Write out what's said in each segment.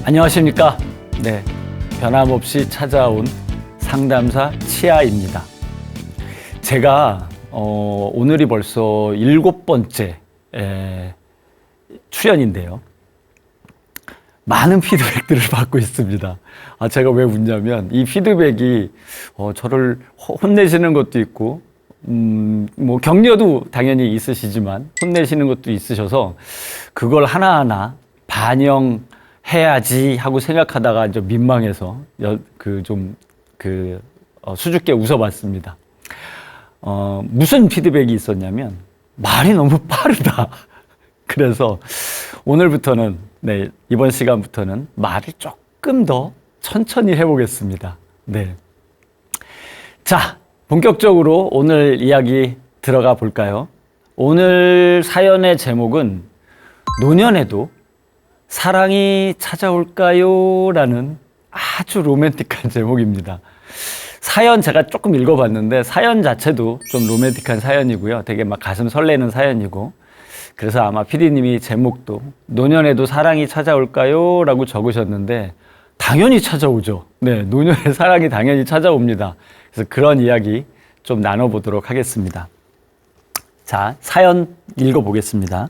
안녕하십니까? 네, 변함없이 찾아온 상담사 치아입니다. 제가 오늘이 벌써 7번째 출연인데요. 많은 피드백들을 받고 있습니다. 제가 왜 웃냐면 이 피드백이 저를 혼내시는 것도 있고 뭐 격려도 당연히 있으시지만 혼내시는 것도 있으셔서 그걸 하나하나 반영해야지 하고 생각하다가 이제 민망해서 수줍게 웃어봤습니다. 무슨 피드백이 있었냐면 말이 너무 빠르다. 그래서 오늘부터는 이번 시간부터는 말을 조금 더 천천히 해보겠습니다. 네. 자, 본격적으로 오늘 이야기 들어가 볼까요? 오늘 사연의 제목은 노년에도 사랑이 찾아올까요? 라는 아주 로맨틱한 제목입니다. 사연 제가 조금 읽어봤는데 사연 자체도 좀 로맨틱한 사연이고요. 되게 막 가슴 설레는 사연이고, 그래서 아마 PD님이 제목도 노년에도 사랑이 찾아올까요? 라고 적으셨는데 당연히 찾아오죠. 네, 노년에 사랑이 당연히 찾아옵니다. 그래서 그런 이야기 좀 나눠보도록 하겠습니다. 자, 사연 읽어보겠습니다.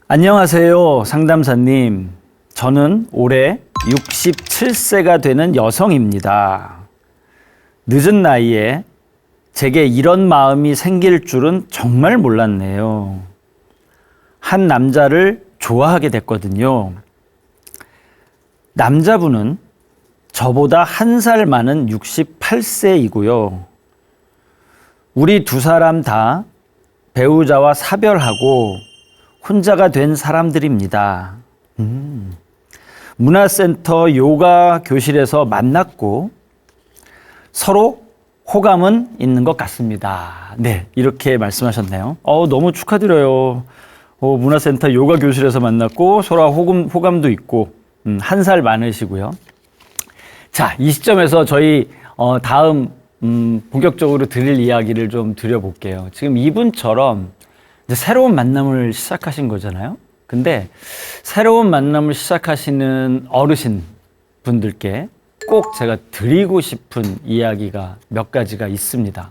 안녕하세요, 상담사님. 저는 올해 67세가 되는 여성입니다. 늦은 나이에 제게 이런 마음이 생길 줄은 정말 몰랐네요. 한 남자를 좋아하게 됐거든요. 남자분은 저보다 1살 많은 68세이고요. 우리 두 사람 다 배우자와 사별하고 혼자가 된 사람들입니다. 문화센터 요가 교실에서 만났고 서로 호감은 있는 것 같습니다. 네, 이렇게 말씀하셨네요. 너무 축하드려요. 문화센터 요가 교실에서 만났고 서로 호감도 있고 1살 많으시고요. 자, 이 시점에서 저희 다음 본격적으로 드릴 이야기를 좀 드려볼게요. 지금 이분처럼 이제 새로운 만남을 시작하신 거잖아요. 근데 새로운 만남을 시작하시는 어르신 분들께 꼭 제가 드리고 싶은 이야기가 몇 가지가 있습니다.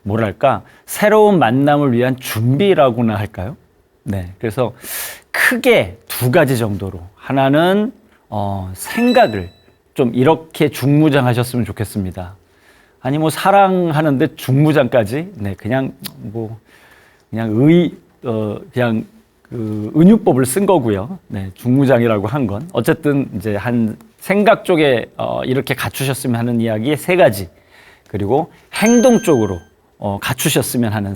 뭐랄까, 새로운 만남을 위한 준비라고나 할까요? 네, 그래서 크게 두 가지 정도로, 하나는 생각을 좀 이렇게 중무장하셨으면 좋겠습니다. 아니 뭐 사랑하는데 중무장까지? 네, 그냥 은유법을 쓴 거고요. 네, 중무장이라고 한 건 어쨌든 이제 한 생각 쪽에 이렇게 갖추셨으면 하는 이야기 3가지, 그리고 행동 쪽으로 갖추셨으면 하는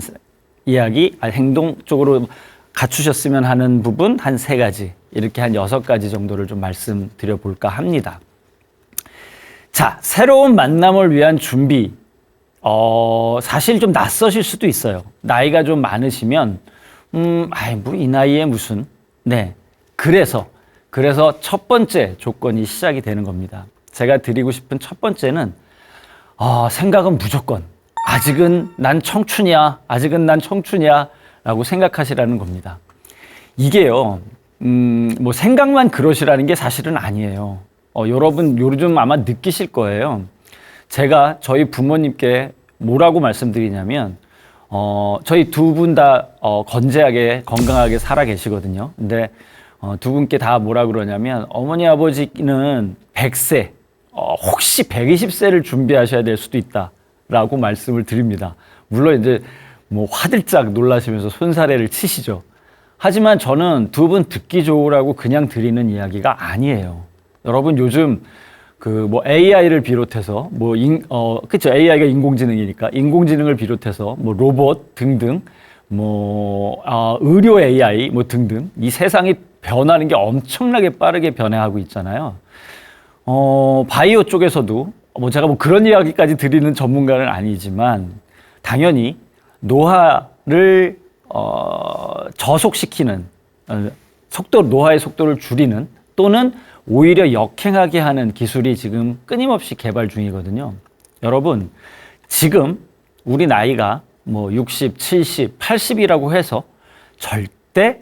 이야기, 행동 쪽으로 갖추셨으면 하는 부분 한 3가지, 이렇게 한 6가지 정도를 좀 말씀드려 볼까 합니다. 자, 새로운 만남을 위한 준비, 사실 좀 낯서실 수도 있어요. 나이가 좀 많으시면 뭐 이 나이에 무슨, 네, 그래서 첫 번째 조건이 시작이 되는 겁니다. 제가 드리고 싶은 첫 번째는 생각은 무조건 아직은 난 청춘이야 라고 생각하시라는 겁니다. 이게요, 뭐 생각만 그러시라는 게 사실은 아니에요. 여러분 요즘 아마 느끼실 거예요. 제가 저희 부모님께 뭐라고 말씀드리냐면 저희 두 분 다 건재하게 건강하게 살아 계시거든요. 근데 두 분께 다 뭐라 그러냐면 어머니 아버지는 100세, 혹시 120세를 준비하셔야 될 수도 있다라고 말씀을 드립니다. 물론 이제 뭐 화들짝 놀라시면서 손사래를 치시죠. 하지만 저는 두 분 듣기 좋으라고 그냥 드리는 이야기가 아니에요. 여러분 요즘 뭐 AI를 비롯해서 그쵸, AI가 인공지능이니까 인공지능을 비롯해서 뭐 로봇 등등, 의료 AI 뭐 등등, 이 세상이 변하는 게 엄청나게 빠르게 변해가고 있잖아요. 바이오 쪽에서도 제가 그런 이야기까지 드리는 전문가는 아니지만 당연히 노화를 저속시키는 노화의 속도를 줄이는, 또는 오히려 역행하게 하는 기술이 지금 끊임없이 개발 중이거든요. 여러분, 지금 우리 나이가 60, 70, 80이라고 해서 절대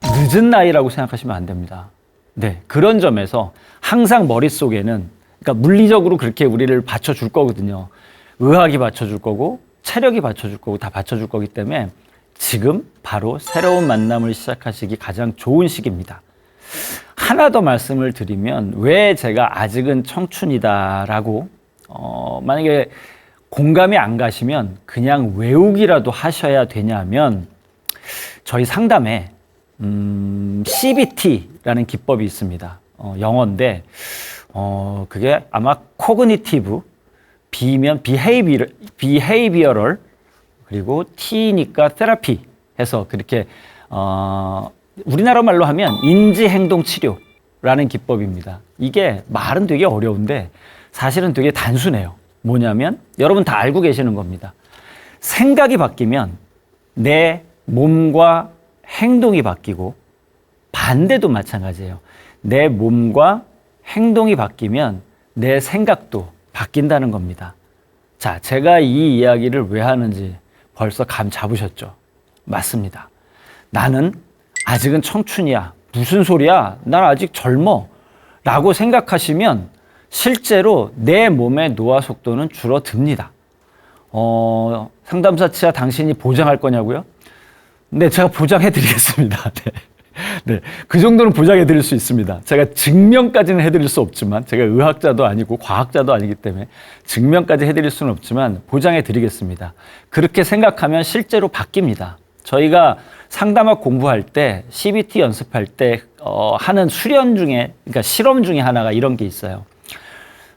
늦은 나이라고 생각하시면 안 됩니다. 네, 그런 점에서 항상 머릿속에는, 그러니까 물리적으로 그렇게 우리를 받쳐줄 거거든요. 의학이 받쳐줄 거고 체력이 받쳐줄 거고 다 받쳐줄 거기 때문에 지금 바로 새로운 만남을 시작하시기 가장 좋은 시기입니다. 하나 더 말씀을 드리면 왜 제가 아직은 청춘이다라고 만약에 공감이 안 가시면 그냥 외우기라도 하셔야 되냐면 저희 상담에 CBT라는 기법이 있습니다. 영어인데 그게 아마 Cognitive, B면 Behavioral, 그리고 T니까 Therapy 해서 그렇게 우리나라 말로 하면 인지행동치료라는 기법입니다. 이게 말은 되게 어려운데 사실은 되게 단순해요. 뭐냐면 여러분 다 알고 계시는 겁니다. 생각이 바뀌면 내 몸과 행동이 바뀌고 반대도 마찬가지예요. 내 몸과 행동이 바뀌면 내 생각도 바뀐다는 겁니다. 자, 제가 이 이야기를 왜 하는지 벌써 감 잡으셨죠? 맞습니다. 나는 아직은 청춘이야. 무슨 소리야? 난 아직 젊어. 라고 생각하시면 실제로 내 몸의 노화 속도는 줄어듭니다. 상담사 치아 당신이 보장할 거냐고요? 네, 제가 보장해 드리겠습니다. 네. 네, 그 정도는 보장해 드릴 수 있습니다. 제가 증명까지는 해드릴 수 없지만, 제가 의학자도 아니고 과학자도 아니기 때문에 증명까지 해드릴 수는 없지만 보장해 드리겠습니다. 그렇게 생각하면 실제로 바뀝니다. 저희가 상담학 공부할 때, CBT 연습할 때 하는 수련 중에, 그러니까 실험 중에 하나가 이런 게 있어요.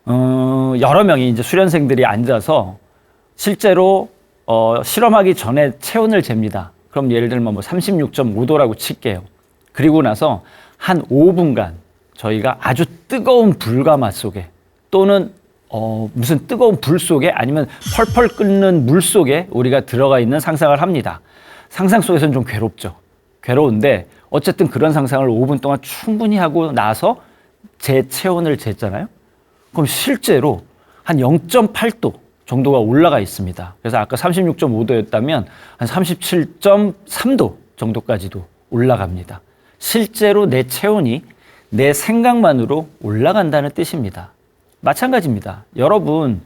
여러 명이 이제 수련생들이 앉아서 실제로 실험하기 전에 체온을 잽니다. 그럼 예를 들면 뭐 36.5도라고 칠게요. 그리고 나서 한 5분간 저희가 아주 뜨거운 불가마 속에 또는 무슨 뜨거운 불 속에 아니면 펄펄 끓는 물 속에 우리가 들어가 있는 상상을 합니다. 상상 속에서는 좀 괴롭죠. 괴로운데 어쨌든 그런 상상을 5분 동안 충분히 하고 나서 제 체온을 쟀잖아요. 그럼 실제로 한 0.8도 정도가 올라가 있습니다. 그래서 아까 36.5도였다면 한 37.3도 정도까지도 올라갑니다. 실제로 내 체온이 내 생각만으로 올라간다는 뜻입니다. 마찬가지입니다. 여러분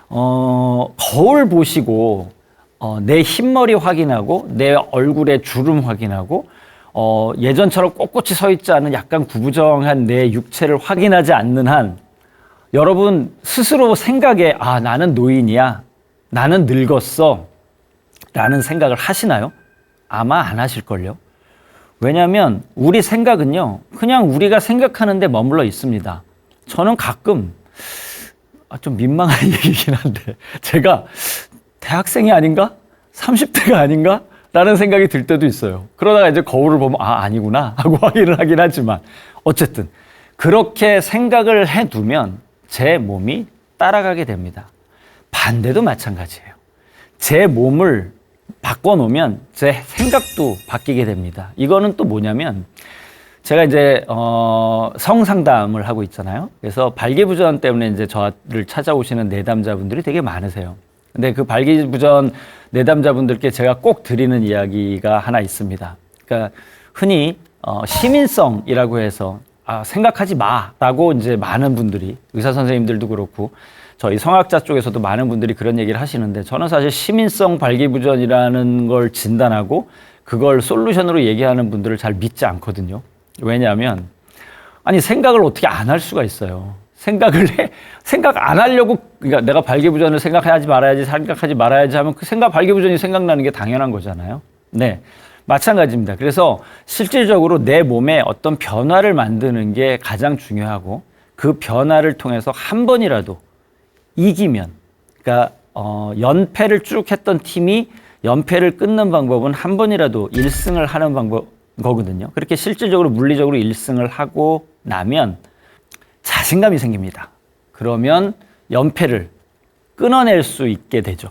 거울 보시고 내 흰머리 확인하고 내 얼굴의 주름 확인하고 예전처럼 꼿꼿이 서 있지 않은 약간 구부정한 내 육체를 확인하지 않는 한 여러분 스스로 생각에 나는 노인이야, 나는 늙었어 라는 생각을 하시나요? 아마 안 하실걸요. 왜냐하면 우리 생각은요 그냥 우리가 생각하는데 머물러 있습니다. 저는 가끔 좀 민망한 얘기긴 한데 제가 대학생이 아닌가? 30대가 아닌가? 라는 생각이 들 때도 있어요. 그러다가 이제 거울을 보면 아니구나 하고 확인을 하긴 하지만 어쨌든 그렇게 생각을 해두면 제 몸이 따라가게 됩니다. 반대도 마찬가지예요. 제 몸을 바꿔놓으면 제 생각도 바뀌게 됩니다. 이거는 또 뭐냐면 제가 이제 성상담을 하고 있잖아요. 그래서 발기부전 때문에 이제 저를 찾아오시는 내담자분들이 되게 많으세요. 근데 그 발기부전 내담자분들께 제가 꼭 드리는 이야기가 하나 있습니다. 그러니까 흔히 시민성이라고 해서 생각하지 마라고 이제 많은 분들이, 의사 선생님들도 그렇고 저희 성학자 쪽에서도 많은 분들이 그런 얘기를 하시는데 저는 사실 시민성 발기부전이라는 걸 진단하고 그걸 솔루션으로 얘기하는 분들을 잘 믿지 않거든요. 왜냐하면 생각을 어떻게 안 할 수가 있어요. 생각 안 하려고, 그러니까 내가 발기부전을 생각하지 말아야지 하면 그 발기부전이 생각나는 게 당연한 거잖아요. 네. 마찬가지입니다. 그래서 실질적으로 내 몸에 어떤 변화를 만드는 게 가장 중요하고 그 변화를 통해서 한 번이라도 이기면, 그러니까 연패를 쭉 했던 팀이 연패를 끊는 방법은 한 번이라도 1승을 하는 거거든요. 그렇게 실질적으로 물리적으로 1승을 하고 나면 자신감이 생깁니다. 그러면 연패를 끊어낼 수 있게 되죠.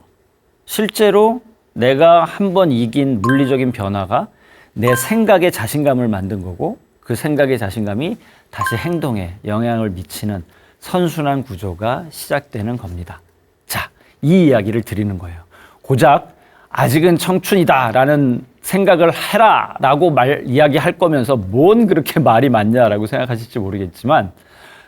실제로 내가 한 번 이긴 물리적인 변화가 내 생각에 자신감을 만든 거고 그 생각의 자신감이 다시 행동에 영향을 미치는 선순환 구조가 시작되는 겁니다. 자, 이 이야기를 드리는 거예요. 고작 아직은 청춘이다라는 생각을 해라라고 이야기할 거면서 뭔 그렇게 말이 많냐라고 생각하실지 모르겠지만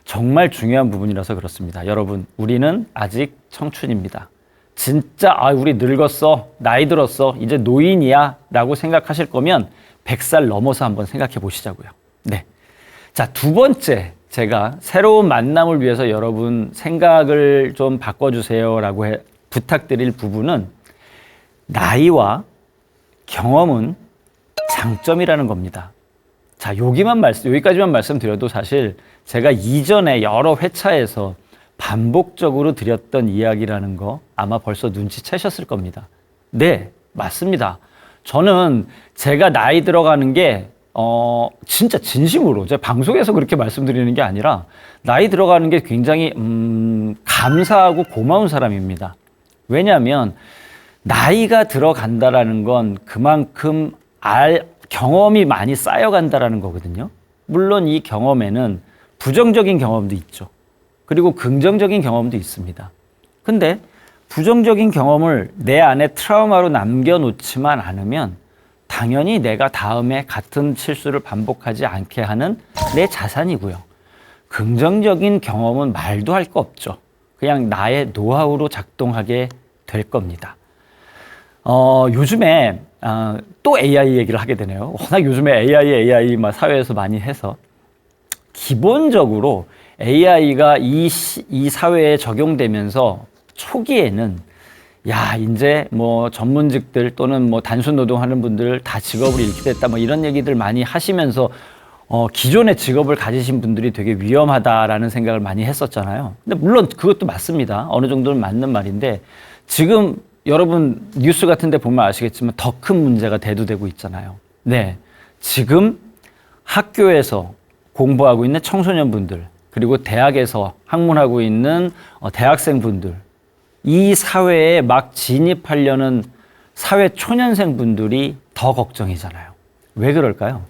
정말 중요한 부분이라서 그렇습니다. 여러분, 우리는 아직 청춘입니다. 진짜 우리 늙었어, 나이 들었어, 이제 노인이야 라고 생각하실 거면 100살 넘어서 한번 생각해 보시자고요. 네. 자, 두 번째, 제가 새로운 만남을 위해서 여러분 생각을 좀 바꿔주세요라고 부탁드릴 부분은 나이와 경험은 장점이라는 겁니다. 자, 여기까지만 말씀드려도 사실 제가 이전에 여러 회차에서 반복적으로 드렸던 이야기라는 거 아마 벌써 눈치채셨을 겁니다. 네, 맞습니다. 저는 제가 나이 들어가는 게 진짜 진심으로 제가 방송에서 그렇게 말씀드리는 게 아니라 나이 들어가는 게 굉장히 감사하고 고마운 사람입니다. 왜냐하면 나이가 들어간다라는 건 그만큼 경험이 많이 쌓여간다라는 거거든요. 물론 이 경험에는 부정적인 경험도 있죠. 그리고 긍정적인 경험도 있습니다. 근데 부정적인 경험을 내 안에 트라우마로 남겨놓지만 않으면 당연히 내가 다음에 같은 실수를 반복하지 않게 하는 내 자산이고요. 긍정적인 경험은 말도 할 거 없죠. 그냥 나의 노하우로 작동하게 될 겁니다. 요즘에 또 AI 얘기를 하게 되네요. 워낙 요즘에 AI 사회에서 많이 해서 기본적으로 AI가 이 사회에 적용되면서 초기에는 이제 뭐 전문직들 또는 뭐 단순 노동하는 분들 다 직업을 잃게 됐다 뭐 이런 얘기들 많이 하시면서 기존의 직업을 가지신 분들이 되게 위험하다라는 생각을 많이 했었잖아요. 근데 물론 그것도 맞습니다. 어느 정도는 맞는 말인데 지금 여러분 뉴스 같은 데 보면 아시겠지만 더 큰 문제가 대두되고 있잖아요. 네. 지금 학교에서 공부하고 있는 청소년분들 그리고 대학에서 학문하고 있는 대학생분들 이 사회에 막 진입하려는 사회 초년생분들이 더 걱정이잖아요. 왜 그럴까요?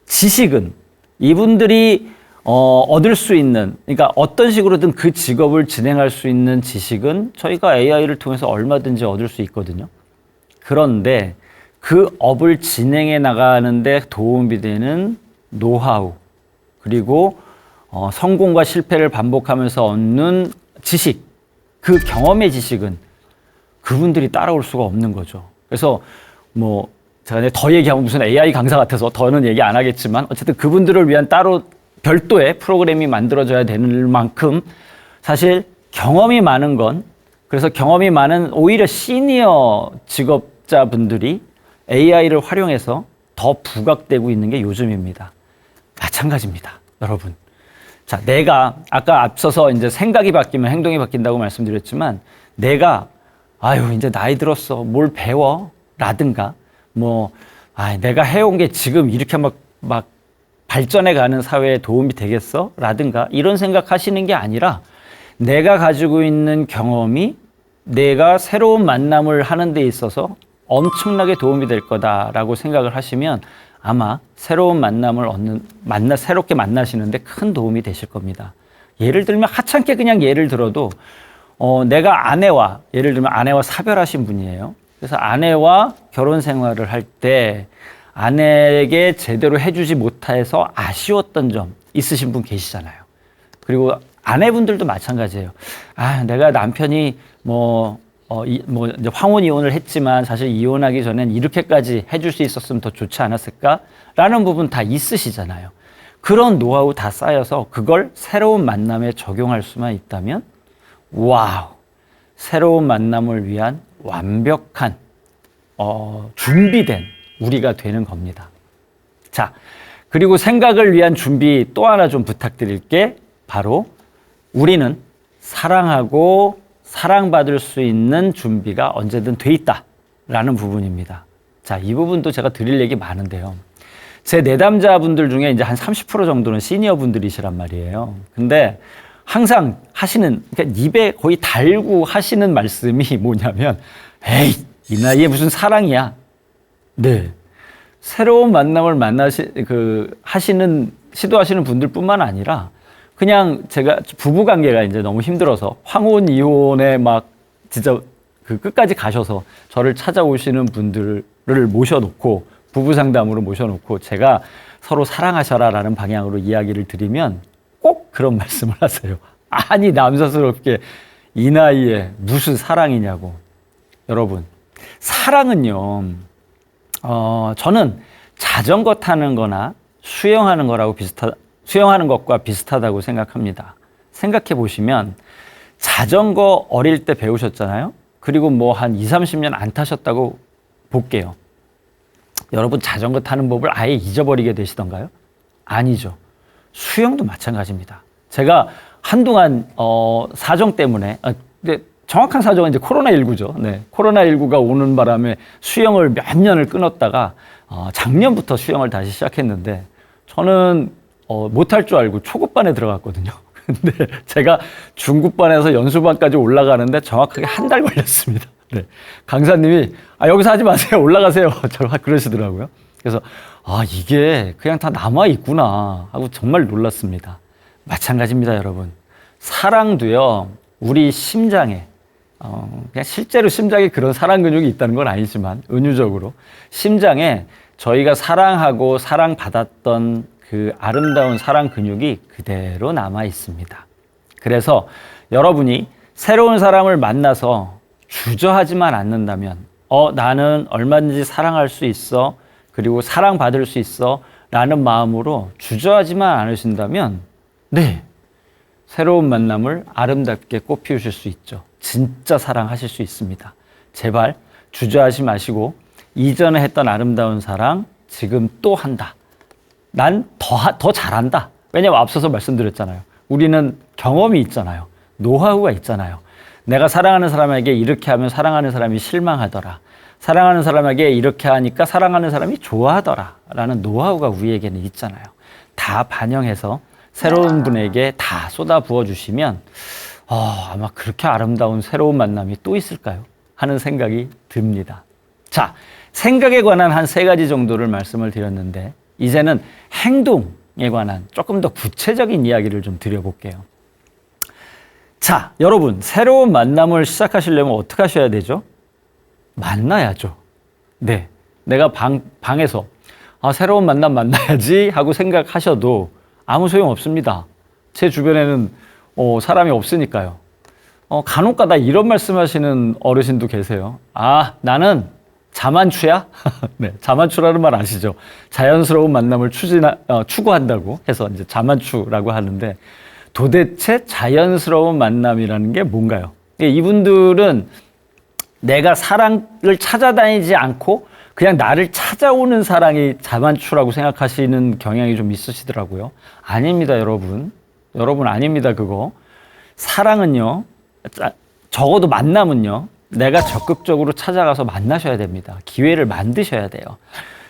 지식은 이분들이 얻을 수 있는, 그러니까 어떤 식으로든 그 직업을 진행할 수 있는 지식은 저희가 AI를 통해서 얼마든지 얻을 수 있거든요. 그런데 그 업을 진행해 나가는데 도움이 되는 노하우, 그리고 성공과 실패를 반복하면서 얻는 지식, 그 경험의 지식은 그분들이 따라올 수가 없는 거죠. 그래서 뭐 제가 더 얘기하면 무슨 AI 강사 같아서 더는 얘기 안 하겠지만 어쨌든 그분들을 위한 따로 별도의 프로그램이 만들어져야 되는 만큼 사실 경험이 많은 건 그래서 경험이 많은 오히려 시니어 직업자분들이 AI를 활용해서 더 부각되고 있는 게 요즘입니다. 마찬가지입니다, 여러분. 자, 내가 아까 앞서서 이제 생각이 바뀌면 행동이 바뀐다고 말씀드렸지만 내가 이제 나이 들었어. 뭘 배워? 라든가 내가 해온 게 지금 이렇게 막 발전해 가는 사회에 도움이 되겠어? 라든가 이런 생각하시는 게 아니라 내가 가지고 있는 경험이 내가 새로운 만남을 하는 데 있어서 엄청나게 도움이 될 거다라고 생각을 하시면 아마 새로운 만남을 새롭게 만나시는데 큰 도움이 되실 겁니다. 예를 들면 하찮게 그냥 예를 들어도 내가 예를 들면 아내와 사별하신 분이에요. 그래서 아내와 결혼 생활을 할 때 아내에게 제대로 해주지 못해서 아쉬웠던 점 있으신 분 계시잖아요. 그리고 아내분들도 마찬가지예요. 내가 남편이 이제 황혼 이혼을 했지만 사실 이혼하기 전엔 이렇게까지 해줄 수 있었으면 더 좋지 않았을까? 라는 부분 다 있으시잖아요. 그런 노하우 다 쌓여서 그걸 새로운 만남에 적용할 수만 있다면 와우! 새로운 만남을 위한 완벽한 준비된 우리가 되는 겁니다. 자, 그리고 생각을 위한 준비 또 하나 좀 부탁드릴 게 바로 우리는 사랑하고 사랑받을 수 있는 준비가 언제든 돼 있다라는 부분입니다. 자, 이 부분도 제가 드릴 얘기 많은데요. 제 내담자분들 중에 이제 한 30% 정도는 시니어 분들이시란 말이에요. 근데 항상 그러니까 입에 거의 달고 하시는 말씀이 뭐냐면, 에이, 이 나이에 무슨 사랑이야. 네. 새로운 만남을 시도하시는 분들뿐만 아니라 그냥 제가 부부 관계가 이제 너무 힘들어서 황혼 이혼에 진짜 그 끝까지 가셔서 저를 찾아오시는 분들을 모셔놓고 부부 상담으로 모셔놓고 제가 서로 사랑하셔라라는 방향으로 이야기를 드리면 꼭 그런 말씀을 하세요. 아니 남사스럽게 이 나이에 무슨 사랑이냐고. 여러분 사랑은요 저는 자전거 타는 거나 수영하는 것과 비슷하다고 생각합니다. 생각해 보시면 자전거 어릴 때 배우셨잖아요. 그리고 뭐 한 20-30년 안 타셨다고 볼게요. 여러분 자전거 타는 법을 아예 잊어버리게 되시던가요? 아니죠. 수영도 마찬가지입니다. 제가 한동안 사정 때문에 근데 정확한 사정은 이제 코로나19죠. 네, 코로나19가 오는 바람에 수영을 몇 년을 끊었다가 작년부터 수영을 다시 시작했는데 저는 못할 줄 알고 초급반에 들어갔거든요. 근데 제가 중급반에서 연수반까지 올라가는데 정확하게 한 달 걸렸습니다. 네. 강사님이 여기서 하지 마세요. 올라가세요. 그러시더라고요. 그래서 이게 그냥 다 남아 있구나 하고 정말 놀랐습니다. 마찬가지입니다, 여러분. 사랑도요. 우리 심장에 그냥 실제로 심장에 그런 사랑 근육이 있다는 건 아니지만 은유적으로 심장에 저희가 사랑하고 사랑받았던 그 아름다운 사랑 근육이 그대로 남아 있습니다. 그래서 여러분이 새로운 사람을 만나서 주저하지만 않는다면 나는 얼마든지 사랑할 수 있어 그리고 사랑받을 수 있어 라는 마음으로 주저하지만 않으신다면 네, 새로운 만남을 아름답게 꽃피우실 수 있죠. 진짜 사랑하실 수 있습니다. 제발 주저하지 마시고 이전에 했던 아름다운 사랑 지금 또 한다. 난 더 잘한다. 왜냐면 앞서서 말씀드렸잖아요. 우리는 경험이 있잖아요. 노하우가 있잖아요. 내가 사랑하는 사람에게 이렇게 하면 사랑하는 사람이 실망하더라. 사랑하는 사람에게 이렇게 하니까 사랑하는 사람이 좋아하더라. 라는 노하우가 우리에게는 있잖아요. 다 반영해서 새로운 분에게 다 쏟아 부어주시면 아마 그렇게 아름다운 새로운 만남이 또 있을까요? 하는 생각이 듭니다. 자, 생각에 관한 한 3가지 정도를 말씀을 드렸는데 이제는 행동에 관한 조금 더 구체적인 이야기를 좀 드려볼게요. 자, 여러분 새로운 만남을 시작하시려면 어떻게 하셔야 되죠? 만나야죠. 네, 내가 방에서 새로운 만남 만나야지 하고 생각하셔도 아무 소용 없습니다. 제 주변에는 사람이 없으니까요. 간혹가다 이런 말씀하시는 어르신도 계세요. 나는 자만추야? 네, 자만추라는 말 아시죠? 자연스러운 만남을 추구한다고 해서 이제 자만추라고 하는데 도대체 자연스러운 만남이라는 게 뭔가요? 이분들은 내가 사랑을 찾아다니지 않고 그냥 나를 찾아오는 사랑이 자만추라고 생각하시는 경향이 좀 있으시더라고요. 아닙니다, 여러분. 여러분 아닙니다, 그거. 사랑은요, 적어도 만남은요, 내가 적극적으로 찾아가서 만나셔야 됩니다. 기회를 만드셔야 돼요.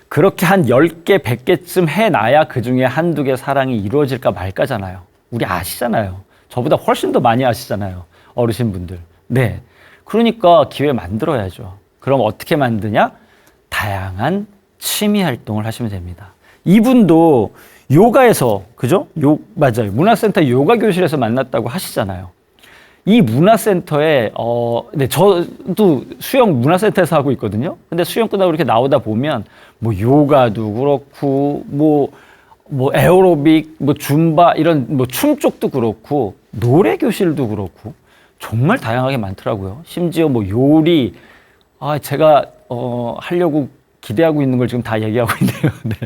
그렇게 한 10개, 100개쯤 해놔야 그중에 한두 개 사랑이 이루어질까 말까잖아요. 우리 아시잖아요. 저보다 훨씬 더 많이 아시잖아요. 어르신분들. 네. 그러니까 기회 만들어야죠. 그럼 어떻게 만드냐? 다양한 취미 활동을 하시면 됩니다. 이분도 요가에서, 그죠? 맞아요. 문화센터 요가 교실에서 만났다고 하시잖아요. 이 문화센터에, 네, 저도 수영 문화센터에서 하고 있거든요. 근데 수영 끝나고 이렇게 나오다 보면, 요가도 그렇고, 에어로빅, 줌바, 이런, 춤 쪽도 그렇고, 노래 교실도 그렇고, 정말 다양하게 많더라고요. 심지어 요리, 제가, 하려고 기대하고 있는 걸 지금 다 얘기하고 있네요. 네.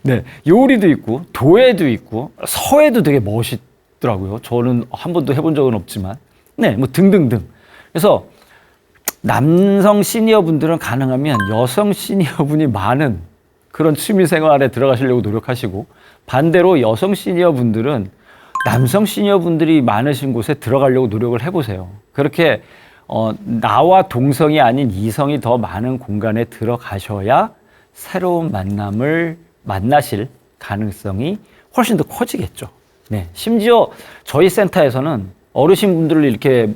네. 요리도 있고, 도예도 있고, 서예도 되게 멋있더라고요. 저는 한 번도 해본 적은 없지만. 네, 등등등. 그래서 남성 시니어 분들은 가능하면 여성 시니어 분이 많은 그런 취미 생활에 들어가시려고 노력하시고 반대로 여성 시니어 분들은 남성 시니어 분들이 많으신 곳에 들어가려고 노력을 해보세요. 그렇게 나와 동성이 아닌 이성이 더 많은 공간에 들어가셔야 새로운 만남을 만나실 가능성이 훨씬 더 커지겠죠. 네, 심지어 저희 센터에서는 어르신분들을 이렇게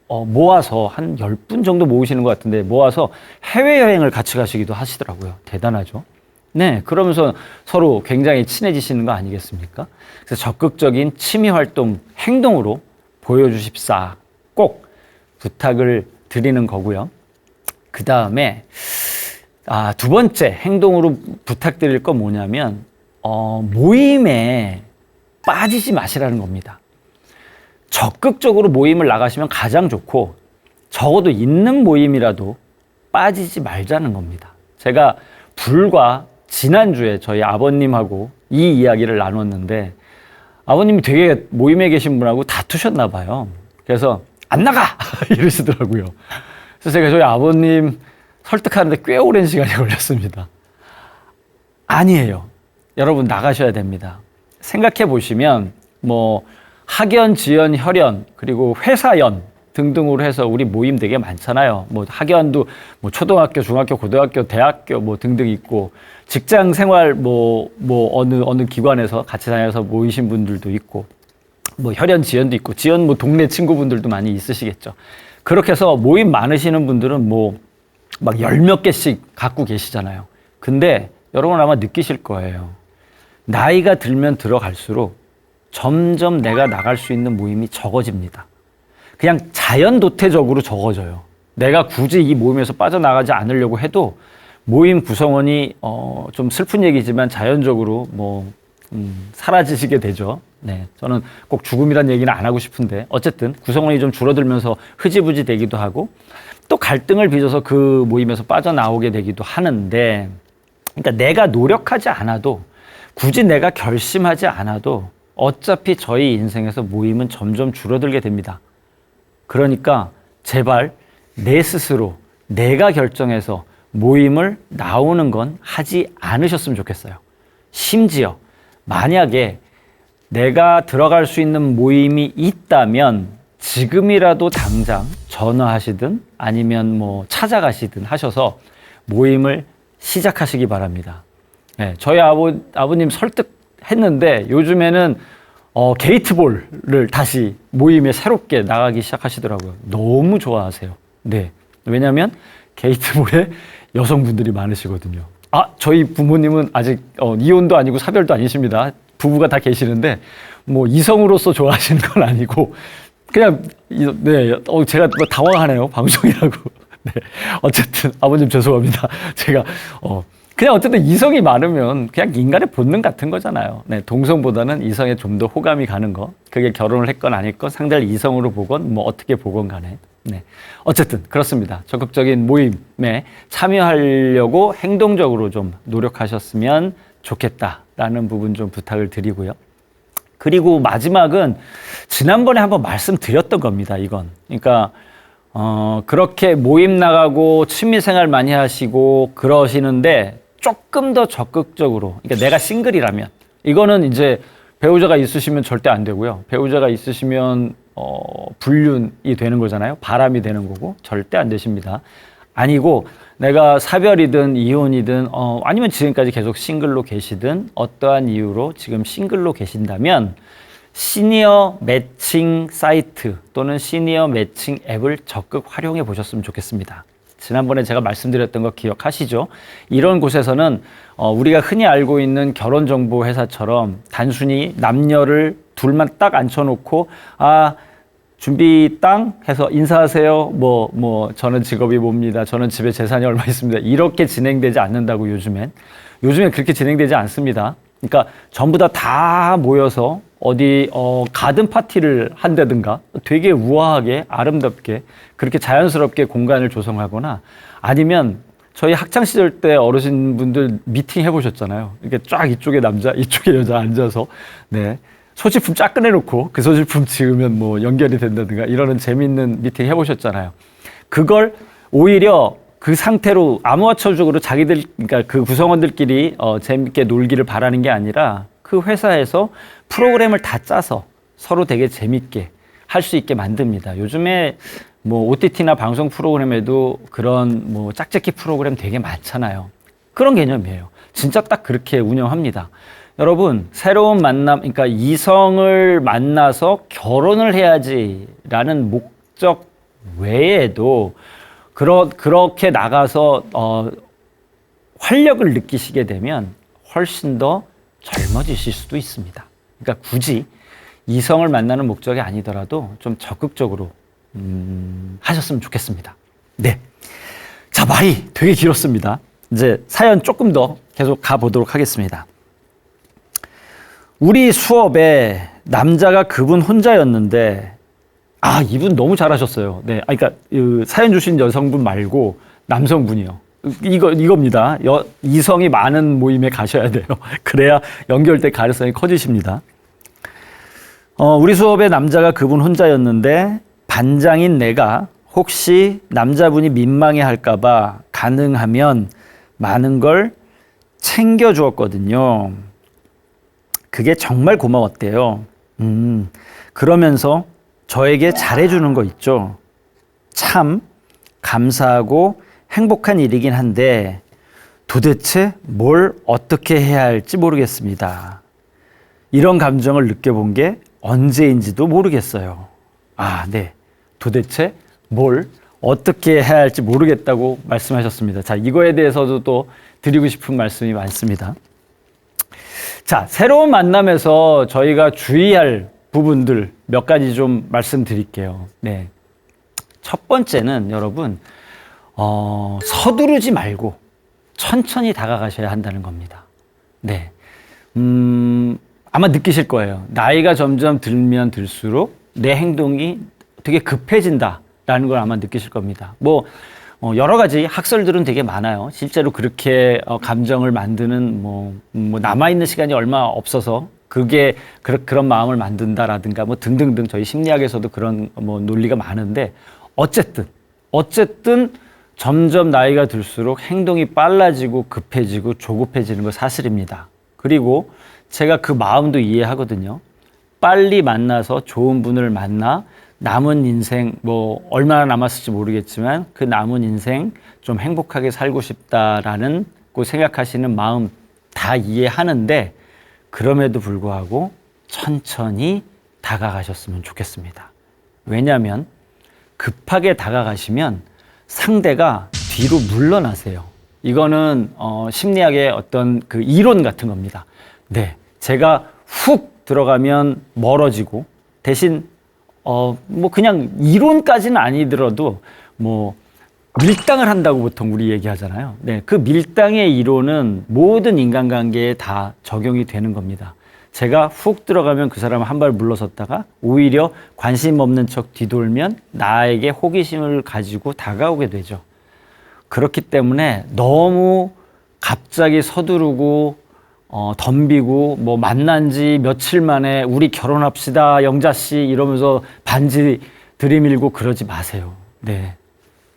모아서 한 10분 정도 모으시는 것 같은데 모아서 해외여행을 같이 가시기도 하시더라고요. 대단하죠. 네, 그러면서 서로 굉장히 친해지시는 거 아니겠습니까? 그래서 적극적인 취미 활동, 행동으로 보여주십사 꼭 부탁을 드리는 거고요. 그 다음에 두 번째 행동으로 부탁드릴 건 뭐냐면 모임에 빠지지 마시라는 겁니다. 적극적으로 모임을 나가시면 가장 좋고 적어도 있는 모임이라도 빠지지 말자는 겁니다. 제가 불과 지난주에 저희 아버님하고 이 이야기를 나눴는데 아버님이 되게 모임에 계신 분하고 다투셨나 봐요. 그래서 안 나가! 이러시더라고요. 그래서 제가 저희 아버님 설득하는데 꽤 오랜 시간이 걸렸습니다. 아니에요. 여러분 나가셔야 됩니다. 생각해 보시면 학연, 지연, 혈연, 그리고 회사연 등등으로 해서 우리 모임 되게 많잖아요. 학연도 초등학교, 중학교, 고등학교, 대학교 등등 있고 직장 생활 어느 기관에서 같이 다녀서 모이신 분들도 있고 혈연, 지연도 있고 지연 동네 친구분들도 많이 있으시겠죠. 그렇게 해서 모임 많으시는 분들은 막 10몇 개씩 갖고 계시잖아요. 근데 여러분 아마 느끼실 거예요. 나이가 들면 들어갈수록 점점 내가 나갈 수 있는 모임이 적어집니다. 그냥 자연도태적으로 적어져요. 내가 굳이 이 모임에서 빠져나가지 않으려고 해도 모임 구성원이 좀 슬픈 얘기지만 자연적으로 사라지시게 되죠. 네, 저는 꼭 죽음이란 얘기는 안 하고 싶은데 어쨌든 구성원이 좀 줄어들면서 흐지부지 되기도 하고 또 갈등을 빚어서 그 모임에서 빠져나오게 되기도 하는데, 그러니까 내가 노력하지 않아도 굳이 내가 결심하지 않아도 어차피 저희 인생에서 모임은 점점 줄어들게 됩니다. 그러니까 제발 내 스스로 내가 결정해서 모임을 나오는 건 하지 않으셨으면 좋겠어요. 심지어 만약에 내가 들어갈 수 있는 모임이 있다면 지금이라도 당장 전화하시든 아니면 찾아가시든 하셔서 모임을 시작하시기 바랍니다. 네, 저희 아버님 설득했는데 요즘에는 게이트볼을 다시 모임에 새롭게 나가기 시작하시더라고요. 너무 좋아하세요. 네, 왜냐하면 게이트볼에 여성분들이 많으시거든요. 저희 부모님은 아직 이혼도 아니고 사별도 아니십니다. 부부가 다 계시는데 이성으로서 좋아하시는 건 아니고 그냥 제가 당황하네요. 방송이라고. 네, 어쨌든 아버님 죄송합니다. 제가 그냥 어쨌든 이성이 많으면 그냥 인간의 본능 같은 거잖아요. 네, 동성보다는 이성에 좀 더 호감이 가는 거. 그게 결혼을 했건 아닐건 상대를 이성으로 보건 어떻게 보건 간에. 네, 어쨌든 그렇습니다. 적극적인 모임에 참여하려고 행동적으로 좀 노력하셨으면 좋겠다라는 부분 좀 부탁을 드리고요. 그리고 마지막은 지난번에 한번 말씀드렸던 겁니다. 이건. 그러니까 그렇게 모임 나가고 취미생활 많이 하시고 그러시는데 조금 더 적극적으로, 그러니까 내가 싱글이라면, 이거는 이제 배우자가 있으시면 절대 안 되고요. 배우자가 있으시면 불륜이 되는 거잖아요. 바람이 되는 거고 절대 안 되십니다. 아니고 내가 사별이든 이혼이든 아니면 지금까지 계속 싱글로 계시든 어떠한 이유로 지금 싱글로 계신다면 시니어 매칭 사이트 또는 시니어 매칭 앱을 적극 활용해 보셨으면 좋겠습니다. 지난번에 제가 말씀드렸던 거 기억하시죠? 이런 곳에서는 우리가 흔히 알고 있는 결혼정보회사처럼 단순히 남녀를 둘만 딱 앉혀놓고 준비 땅 해서 인사하세요. 저는 직업이 뭡니다. 저는 집에 재산이 얼마 있습니다. 이렇게 진행되지 않는다고 요즘엔 그렇게 진행되지 않습니다. 그러니까 전부 다 모여서 어디 가든 파티를 한다든가 되게 우아하게 아름답게 그렇게 자연스럽게 공간을 조성하거나 아니면 저희 학창 시절 때 어르신분들 미팅 해보셨잖아요. 이렇게 쫙 이쪽에 남자 이쪽에 여자 앉아서 소지품 쫙 꺼내놓고 그 소지품 지으면 연결이 된다든가 이러는 재밌는 미팅 해보셨잖아요. 그걸 오히려 그 상태로 아마추어적으로 그러니까 그 구성원들끼리 재밌게 놀기를 바라는 게 아니라 그 회사에서 프로그램을 다 짜서 서로 되게 재밌게 할 수 있게 만듭니다. 요즘에 OTT나 방송 프로그램에도 그런 짝짓기 프로그램 되게 많잖아요. 그런 개념이에요. 진짜 딱 그렇게 운영합니다. 여러분, 새로운 만남, 그러니까 이성을 만나서 결혼을 해야지라는 목적 외에도 그렇게 나가서 활력을 느끼시게 되면 훨씬 더 젊어지실 수도 있습니다. 그러니까 굳이 이성을 만나는 목적이 아니더라도 좀 적극적으로 하셨으면 좋겠습니다. 네. 자, 말이 되게 길었습니다. 이제 사연 조금 더 계속 가보도록 하겠습니다. 우리 수업에 남자가 그분 혼자였는데, 이분 너무 잘하셨어요. 네. 그러니까 사연 주신 여성분 말고 남성분이요. 이겁니다. 이성이 많은 모임에 가셔야 돼요. 그래야 연결될 가능성이 커지십니다. 우리 수업에 남자가 그분 혼자였는데 반장인 내가 혹시 남자분이 민망해 할까봐 가능하면 많은 걸 챙겨주었거든요. 그게 정말 고마웠대요. 그러면서 저에게 잘해주는 거 있죠. 참 감사하고 행복한 일이긴 한데 도대체 뭘 어떻게 해야 할지 모르겠습니다. 이런 감정을 느껴본 게 언제인지도 모르겠어요. 네. 도대체 뭘 어떻게 해야 할지 모르겠다고 말씀하셨습니다. 자, 이거에 대해서도 또 드리고 싶은 말씀이 많습니다. 자, 새로운 만남에서 저희가 주의할 부분들 몇 가지 좀 말씀드릴게요. 네. 첫 번째는 여러분, 서두르지 말고 천천히 다가가셔야 한다는 겁니다. 네. 아마 느끼실 거예요. 나이가 점점 들면 들수록 내 행동이 되게 급해진다라는 걸 아마 느끼실 겁니다. 여러 가지 학설들은 되게 많아요. 실제로 그렇게 감정을 만드는 남아있는 시간이 얼마 없어서 그게 그런 마음을 만든다라든가 등등등 저희 심리학에서도 그런 논리가 많은데 어쨌든 점점 나이가 들수록 행동이 빨라지고 급해지고 조급해지는 거 사실입니다. 그리고 제가 그 마음도 이해하거든요. 빨리 만나서 좋은 분을 만나 남은 인생 얼마나 남았을지 모르겠지만 그 남은 인생 좀 행복하게 살고 싶다라는 그 생각하시는 마음 다 이해하는데 그럼에도 불구하고 천천히 다가가셨으면 좋겠습니다. 왜냐하면 급하게 다가가시면 상대가 뒤로 물러나세요. 이거는 심리학의 어떤 그 이론 같은 겁니다. 네, 제가 훅 들어가면 멀어지고 대신 그냥 이론까지는 아니더라도 밀당을 한다고 보통 우리 얘기하잖아요. 네, 그 밀당의 이론은 모든 인간관계에 다 적용이 되는 겁니다. 제가 훅 들어가면 그 사람은 한 발 물러섰다가 오히려 관심 없는 척 뒤돌면 나에게 호기심을 가지고 다가오게 되죠. 그렇기 때문에 너무 갑자기 서두르고 덤비고 만난 지 며칠 만에 우리 결혼합시다 영자 씨 이러면서 반지 들이밀고 그러지 마세요. 네.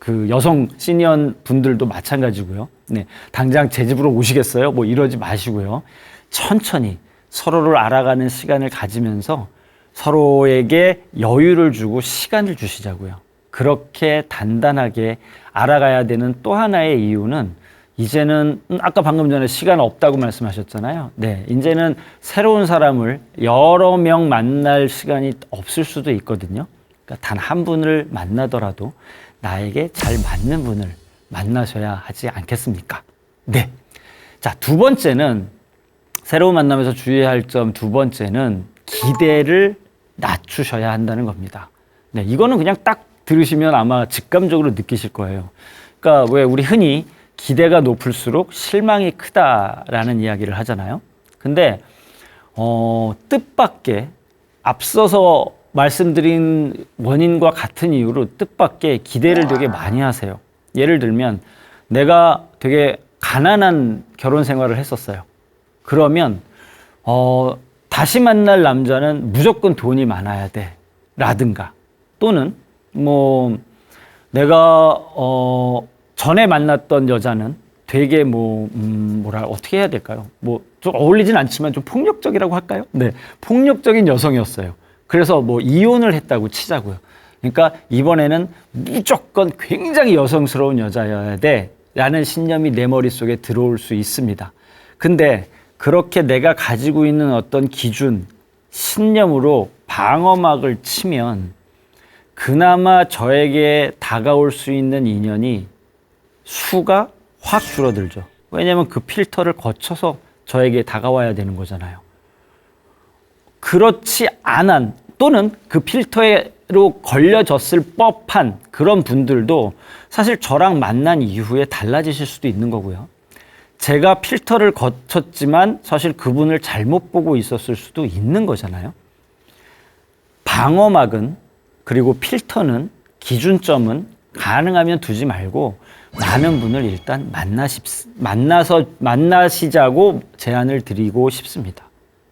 그 여성 시니어 분들도 마찬가지고요. 네. 당장 제 집으로 오시겠어요? 이러지 마시고요. 천천히 서로를 알아가는 시간을 가지면서 서로에게 여유를 주고 시간을 주시자고요. 그렇게 단단하게 알아가야 되는 또 하나의 이유는 이제는 아까 방금 전에 시간 없다고 말씀하셨잖아요. 네, 이제는 새로운 사람을 여러 명 만날 시간이 없을 수도 있거든요. 그러니까 단 한 분을 만나더라도 나에게 잘 맞는 분을 만나셔야 하지 않겠습니까? 네. 자, 두 번째는 새로운 만남에서 주의해야 할 점 두 번째는 기대를 낮추셔야 한다는 겁니다. 네, 이거는 그냥 딱 들으시면 아마 직감적으로 느끼실 거예요. 그러니까 왜 우리 흔히 기대가 높을수록 실망이 크다라는 이야기를 하잖아요. 근데 뜻밖의 앞서서 말씀드린 원인과 같은 이유로 뜻밖의 기대를 되게 많이 하세요. 예를 들면 내가 되게 가난한 결혼 생활을 했었어요. 그러면 다시 만날 남자는 무조건 돈이 많아야 돼 라든가 또는 내가 전에 만났던 여자는 되게 어떻게 해야 될까요? 좀 어울리진 않지만 좀 폭력적이라고 할까요? 네, 폭력적인 여성이었어요. 그래서 이혼을 했다고 치자고요. 그러니까 이번에는 무조건 굉장히 여성스러운 여자여야 돼 라는 신념이 내 머릿속에 들어올 수 있습니다. 근데 그렇게 내가 가지고 있는 어떤 기준, 신념으로 방어막을 치면 그나마 저에게 다가올 수 있는 인연이 수가 확 줄어들죠. 왜냐하면 그 필터를 거쳐서 저에게 다가와야 되는 거잖아요. 그렇지 않은 또는 그 필터에 걸려졌을 법한 그런 분들도 사실 저랑 만난 이후에 달라지실 수도 있는 거고요. 제가 필터를 거쳤지만 사실 그분을 잘못 보고 있었을 수도 있는 거잖아요. 방어막은 그리고 필터는 기준점은 가능하면 두지 말고 많은 분을 일단 만나시자고 제안을 드리고 싶습니다.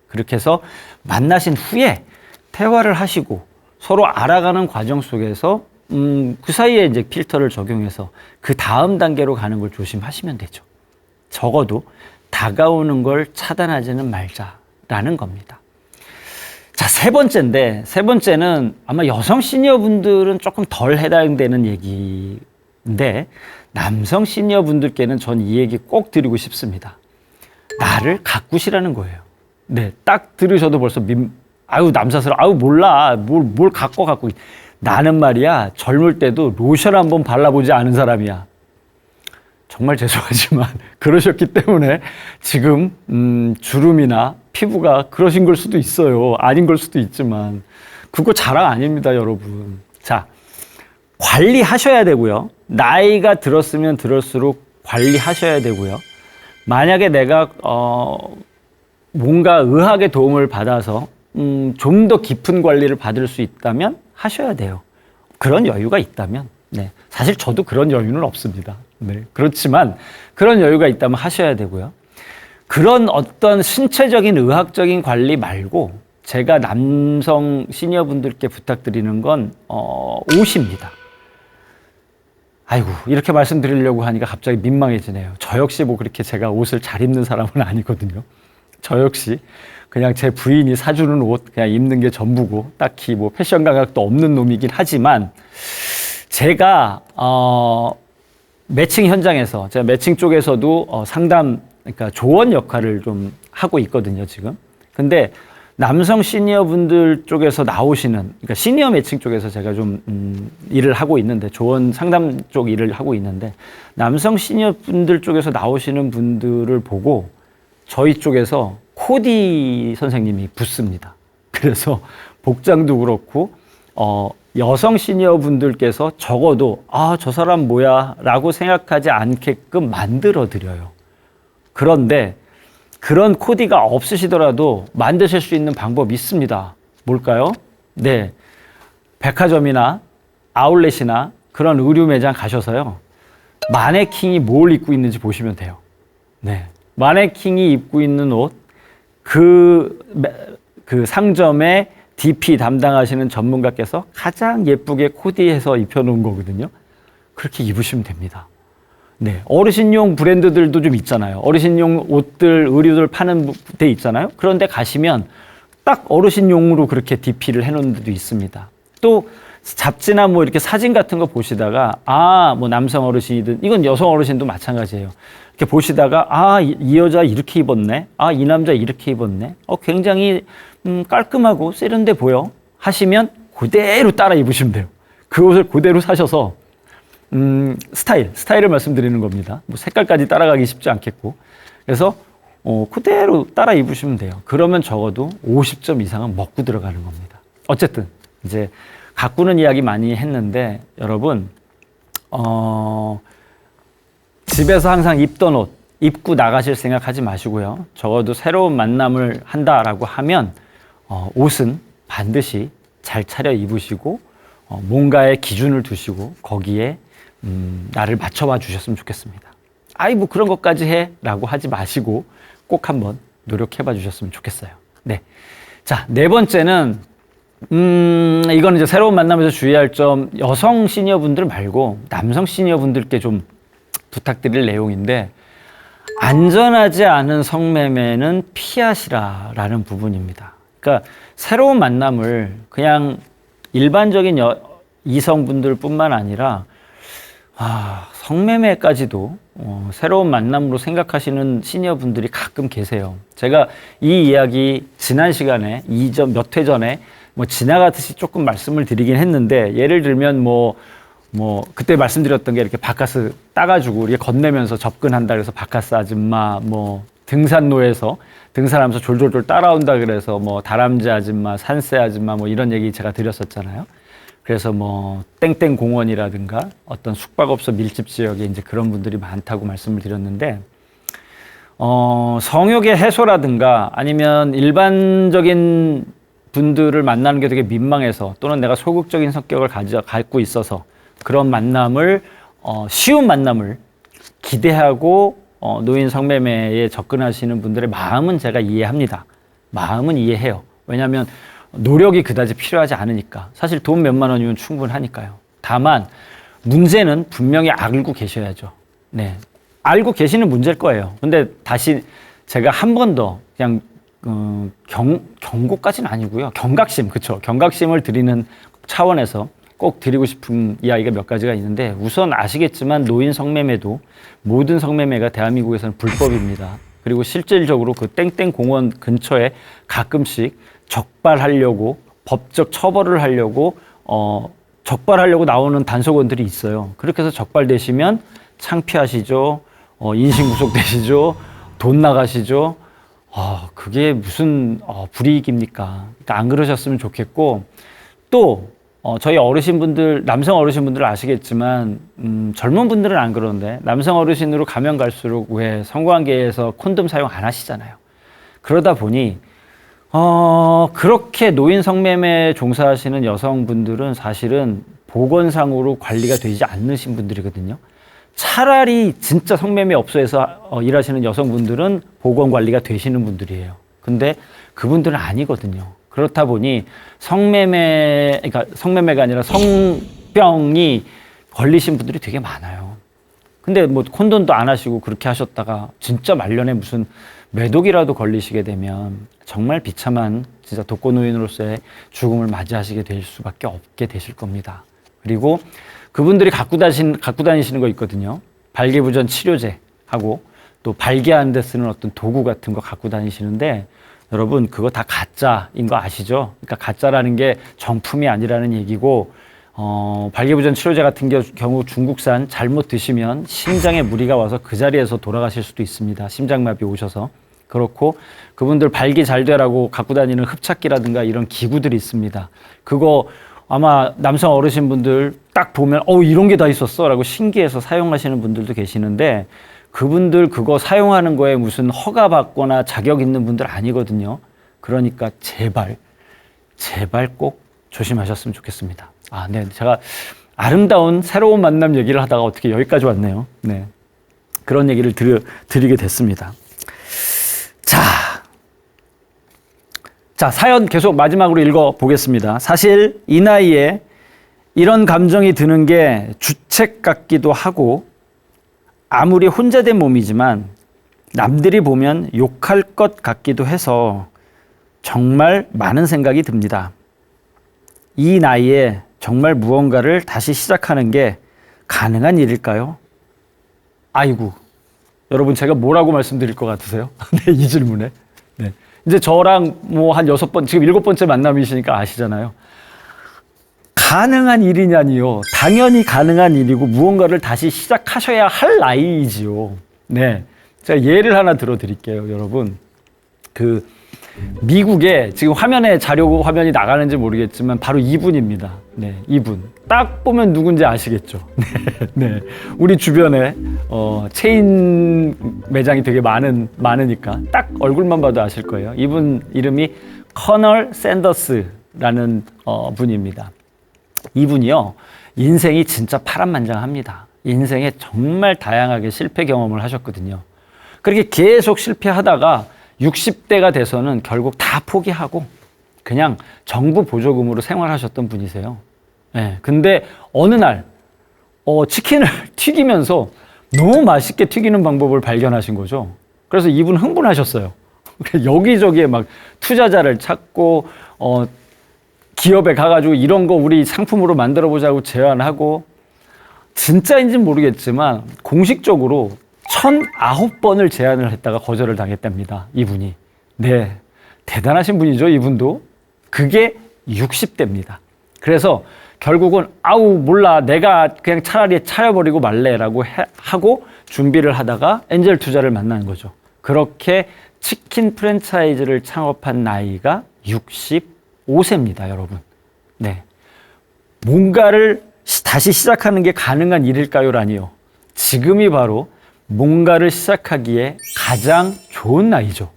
그렇게 해서 만나신 후에 대화를 하시고 서로 알아가는 과정 속에서 그 사이에 이제 필터를 적용해서 그 다음 단계로 가는 걸 조심하시면 되죠. 적어도 다가오는 걸 차단하지는 말자라는 겁니다. 자, 세 번째는 아마 여성 시니어분들은 조금 덜 해당되는 얘기인데 남성 시니어분들께는 전 이 얘기 꼭 드리고 싶습니다. 나를 가꾸시라는 거예요. 네, 딱 들으셔도 벌써 남사스러워. 몰라. 뭘 갖고. 나는 말이야, 젊을 때도 로션 한번 발라보지 않은 사람이야. 정말 죄송하지만 그러셨기 때문에 지금 주름이나 피부가 그러신 걸 수도 있어요. 아닌 걸 수도 있지만 그거 자랑 아닙니다, 여러분. 자, 관리하셔야 되고요. 나이가 들었으면 들을수록 관리하셔야 되고요. 만약에 내가 뭔가 의학의 도움을 받아서 좀 더 깊은 관리를 받을 수 있다면 하셔야 돼요. 그런 여유가 있다면. 네. 사실 저도 그런 여유는 없습니다. 네. 그렇지만 그런 여유가 있다면 하셔야 되고요. 그런 어떤 신체적인 의학적인 관리 말고 제가 남성 시니어분들께 부탁드리는 건 옷입니다. 아이고, 이렇게 말씀드리려고 하니까 갑자기 민망해지네요. 저 역시 뭐 그렇게 제가 옷을 잘 입는 사람은 아니거든요. 저 역시 그냥 제 부인이 사주는 옷 그냥 입는 게 전부고 딱히 뭐 패션 감각도 없는 놈이긴 하지만 제가 매칭 현장에서 제가 매칭 쪽에서도 상담 그러니까 조언 역할을 좀 하고 있거든요, 지금. 근데 남성 시니어분들 쪽에서 나오시는 그러니까 시니어 매칭 쪽에서 제가 좀 일을 하고 있는데 조언 상담 쪽 일을 하고 있는데 남성 시니어분들 쪽에서 나오시는 분들을 보고 저희 쪽에서 코디 선생님이 붙습니다. 그래서 복장도 그렇고 여성 시니어분들께서 적어도 저 사람 뭐야 라고 생각하지 않게끔 만들어 드려요. 그런데 그런 코디가 없으시더라도 만드실 수 있는 방법이 있습니다. 뭘까요? 네, 백화점이나 아울렛이나 그런 의류 매장 가셔서요. 마네킹이 뭘 입고 있는지 보시면 돼요. 네, 마네킹이 입고 있는 옷, 그 상점의 DP 담당하시는 전문가께서 가장 예쁘게 코디해서 입혀놓은 거거든요. 그렇게 입으시면 됩니다. 네, 어르신용 브랜드들도 좀 있잖아요. 어르신용 옷들, 의류들 파는 데 있잖아요. 그런데 가시면 딱 어르신용으로 그렇게 DP를 해놓은 데도 있습니다. 또 잡지나 뭐 이렇게 사진 같은 거 보시다가 뭐 남성 어르신이든 이건 여성 어르신도 마찬가지예요. 이렇게 보시다가 이 여자 이렇게 입었네. 이 남자 이렇게 입었네. 굉장히 깔끔하고 세련돼 보여 하시면 그대로 따라 입으시면 돼요. 그 옷을 그대로 사셔서 스타일을 말씀드리는 겁니다. 뭐 색깔까지 따라가기 쉽지 않겠고. 그래서 그대로 따라 입으시면 돼요. 그러면 적어도 50점 이상은 먹고 들어가는 겁니다. 어쨌든 이제 가꾸는 이야기 많이 했는데 여러분 집에서 항상 입던 옷 입고 나가실 생각하지 마시고요. 적어도 새로운 만남을 한다라고 하면 옷은 반드시 잘 차려 입으시고 뭔가의 기준을 두시고 거기에 나를 맞춰봐 주셨으면 좋겠습니다. 뭐 그런 것까지 해 라고 하지 마시고 꼭 한번 노력해봐 주셨으면 좋겠어요. 네. 자, 네 번째는 이거는 이제 새로운 만남에서 주의할 점 여성 시니어분들 말고 남성 시니어분들께 좀 부탁드릴 내용인데 안전하지 않은 성매매는 피하시라라는 부분입니다. 그러니까 새로운 만남을 그냥 일반적인 이성분들 뿐만 아니라 성매매까지도 새로운 만남으로 생각하시는 시니어분들이 가끔 계세요. 제가 이 이야기 지난 시간에 몇 회 전에 지나가듯이 조금 말씀을 드리긴 했는데 예를 들면 그때 말씀드렸던 게 이렇게 바카스 따가지고 우리가 건네면서 접근한다 그래서 바카스 아줌마 등산로에서 등산하면서 졸졸졸 따라온다 그래서 다람쥐 아줌마 산새 아줌마 이런 얘기 제가 드렸었잖아요. 그래서 뭐 땡땡 공원이라든가 어떤 숙박업소 밀집 지역에 이제 그런 분들이 많다고 말씀을 드렸는데, 성욕의 해소라든가 아니면 일반적인 분들을 만나는 게 되게 민망해서, 또는 내가 소극적인 성격을 갖고 있어서 그런 만남을, 쉬운 만남을 기대하고 노인 성매매에 접근하시는 분들의 마음은 제가 이해합니다. 마음은 이해해요. 왜냐하면 노력이 그다지 필요하지 않으니까. 사실 돈 몇만 원이면 충분하니까요. 다만 문제는 분명히 알고 계셔야죠. 네, 알고 계시는 문제일 거예요. 근데 다시 제가 한 번 더 그냥 경고까지는 아니고요. 경각심, 그쵸? 경각심을 드리는 차원에서 꼭 드리고 싶은 이야기가 몇 가지가 있는데, 우선 아시겠지만 노인 성매매도, 모든 성매매가 대한민국에서는 불법입니다. 그리고 실질적으로 그 땡땡 공원 근처에 가끔씩 적발하려고, 법적 처벌을 하려고 적발하려고 나오는 단속원들이 있어요. 그렇게 해서 적발되시면 창피하시죠. 인신구속되시죠. 돈 나가시죠. 그게 무슨 불이익입니까? 그러니까 안 그러셨으면 좋겠고, 또 저희 어르신분들, 남성 어르신분들 아시겠지만 젊은 분들은 안 그러는데, 남성 어르신으로 가면 갈수록 왜 성관계에서 콘돔 사용 안 하시잖아요. 그러다 보니 그렇게 노인 성매매 종사하시는 여성분들은 사실은 보건상으로 관리가 되지 않으신 분들이거든요. 차라리 진짜 성매매 업소에서 일하시는 여성분들은 보건 관리가 되시는 분들이에요. 근데 그분들은 아니거든요. 그렇다 보니 그러니까 성매매가 아니라 성병이 걸리신 분들이 되게 많아요. 근데 뭐 콘돔도 안 하시고 그렇게 하셨다가 진짜 말년에 무슨 매독이라도 걸리시게 되면 정말 비참한 진짜 독거노인으로서의 죽음을 맞이하시게 될 수밖에 없게 되실 겁니다. 그리고 그분들이 갖고 다니시는 거 있거든요. 발기부전 치료제하고 또 발기하는 데 쓰는 어떤 도구 같은 거 갖고 다니시는데, 여러분 그거 다 가짜인 거 아시죠? 그러니까 가짜라는 게 정품이 아니라는 얘기고, 발기부전 치료제 같은 경우 중국산 잘못 드시면 심장에 무리가 와서 그 자리에서 돌아가실 수도 있습니다. 심장마비 오셔서. 그렇고 그분들 발기 잘 되라고 갖고 다니는 흡착기라든가 이런 기구들이 있습니다. 그거 아마 남성 어르신분들 딱 보면 이런 게 다 있었어 라고 신기해서 사용하시는 분들도 계시는데, 그분들 그거 사용하는 거에 무슨 허가받거나 자격 있는 분들 아니거든요. 그러니까 제발 꼭 조심하셨으면 좋겠습니다. 네. 제가 아름다운 새로운 만남 얘기를 하다가 어떻게 여기까지 왔네요. 네. 그런 얘기를 드리게 됐습니다. 자, 사연 계속 마지막으로 읽어보겠습니다. 사실 이 나이에 이런 감정이 드는 게 주책 같기도 하고, 아무리 혼자 된 몸이지만 남들이 보면 욕할 것 같기도 해서 정말 많은 생각이 듭니다. 이 나이에 정말 무언가를 다시 시작하는 게 가능한 일일까요? 아이고, 여러분 제가 뭐라고 말씀드릴 것 같으세요? 네, 이 질문에. 네. 이제 저랑 뭐 한 6번, 지금 7번째 만남이시니까 아시잖아요. 가능한 일이냐니요. 당연히 가능한 일이고 무언가를 다시 시작하셔야 할 나이이지요. 네. 제가 예를 하나 들어드릴게요, 여러분. 미국에 지금 자료 화면이 나가는지 모르겠지만 바로 이분입니다. 네, 이분. 딱 보면 누군지 아시겠죠? 네. 우리 주변에 체인 매장이 되게 많으니까 딱 얼굴만 봐도 아실 거예요. 이분 이름이 커널 샌더스라는 분입니다. 이분이요, 인생이 진짜 파란만장합니다. 인생에 정말 다양하게 실패 경험을 하셨거든요. 그렇게 계속 실패하다가 60대가 돼서는 결국 다 포기하고 그냥 정부 보조금으로 생활하셨던 분이세요. 네, 근데 어느 날 치킨을 튀기면서 너무 맛있게 튀기는 방법을 발견하신 거죠. 그래서 이분 흥분하셨어요. 여기저기에 막 투자자를 찾고 기업에 가가지고 이런 거 우리 상품으로 만들어 보자고 제안하고, 진짜인지는 모르겠지만 공식적으로 1009번을 제안을 했다가 거절을 당했답니다, 이분이. 네, 대단하신 분이죠, 이분도. 그게 60대입니다. 그래서 결국은 몰라, 내가 그냥 차라리 차려버리고 말래라고 하고 준비를 하다가 엔젤 투자를 만난 거죠. 그렇게 치킨 프랜차이즈를 창업한 나이가 65세입니다, 여러분. 네, 뭔가를 다시 시작하는 게 가능한 일일까요?라니요. 지금이 바로 뭔가를 시작하기에 가장 좋은 나이죠.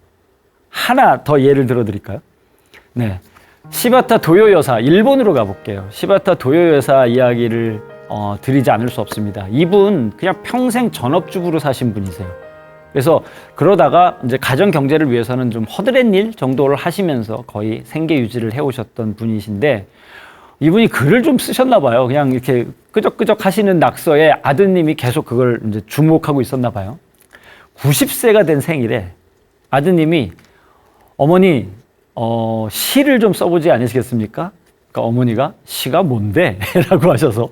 하나 더 예를 들어 드릴까요? 네. 시바타 도요 여사, 일본으로 가볼게요. 시바타 도요 여사 이야기를 드리지 않을 수 없습니다. 이분 그냥 평생 전업주부로 사신 분이세요. 그래서 그러다가 이제 가정 경제를 위해서는 좀 허드렛 일 정도를 하시면서 거의 생계 유지를 해오셨던 분이신데, 이분이 글을 좀 쓰셨나 봐요. 그냥 이렇게 끄적끄적 하시는 낙서에 아드님이 계속 그걸 이제 주목하고 있었나 봐요. 90세가 된 생일에 아드님이 어머니 시를 좀 써보지 않으시겠습니까? 그러니까 어머니가 시가 뭔데? 라고 하셔서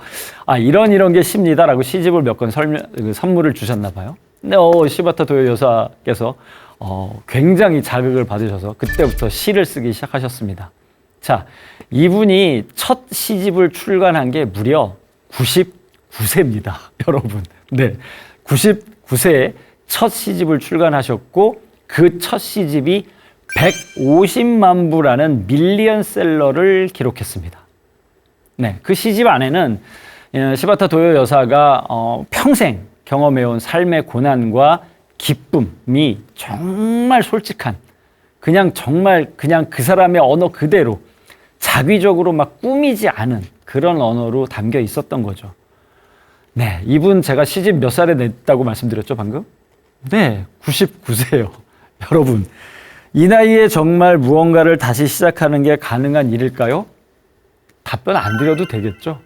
이런 게 시입니다 라고 시집을 몇 권 선물을 주셨나 봐요. 근데 시바타 도요 여사께서 굉장히 자극을 받으셔서 그때부터 시를 쓰기 시작하셨습니다. 자, 이분이 첫 시집을 출간한 게 무려 99세입니다. 여러분. 네. 99세에 첫 시집을 출간하셨고 그 첫 시집이 150만 부라는 밀리언셀러를 기록했습니다. 네, 그 시집 안에는 시바타 도요 여사가 평생 경험해온 삶의 고난과 기쁨이 정말 솔직한, 정말 그 사람의 언어 그대로 자기적으로 막 꾸미지 않은 그런 언어로 담겨 있었던 거죠. 네, 이분 제가 시집 몇 살에 냈다고 말씀드렸죠, 방금? 네, 99세예요. 여러분, 이 나이에 정말 무언가를 다시 시작하는 게 가능한 일일까요? 답변 안 드려도 되겠죠?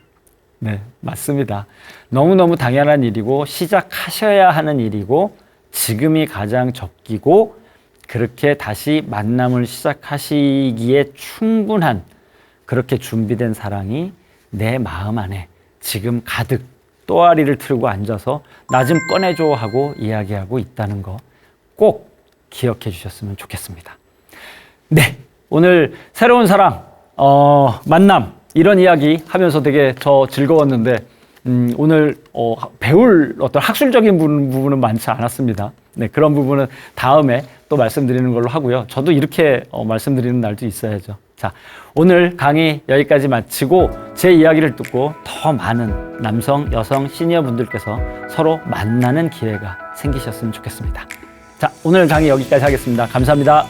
네, 맞습니다. 너무너무 당연한 일이고 시작하셔야 하는 일이고 지금이 가장 적기고 그렇게 다시 만남을 시작하시기에 충분한 그렇게 준비된 사랑이 내 마음 안에 지금 가득 또아리를 틀고 앉아서 나 좀 꺼내줘 하고 이야기하고 있다는 거 꼭 기억해 주셨으면 좋겠습니다. 네, 오늘 새로운 사랑, 만남 이런 이야기 하면서 되게 더 즐거웠는데 오늘 배울 어떤 학술적인 부분은 많지 않았습니다. 네, 그런 부분은 다음에 또 말씀드리는 걸로 하고요. 저도 이렇게 말씀드리는 날도 있어야죠. 자, 오늘 강의 여기까지 마치고 제 이야기를 듣고 더 많은 남성, 여성, 시니어 분들께서 서로 만나는 기회가 생기셨으면 좋겠습니다. 자, 오늘 강의 여기까지 하겠습니다. 감사합니다.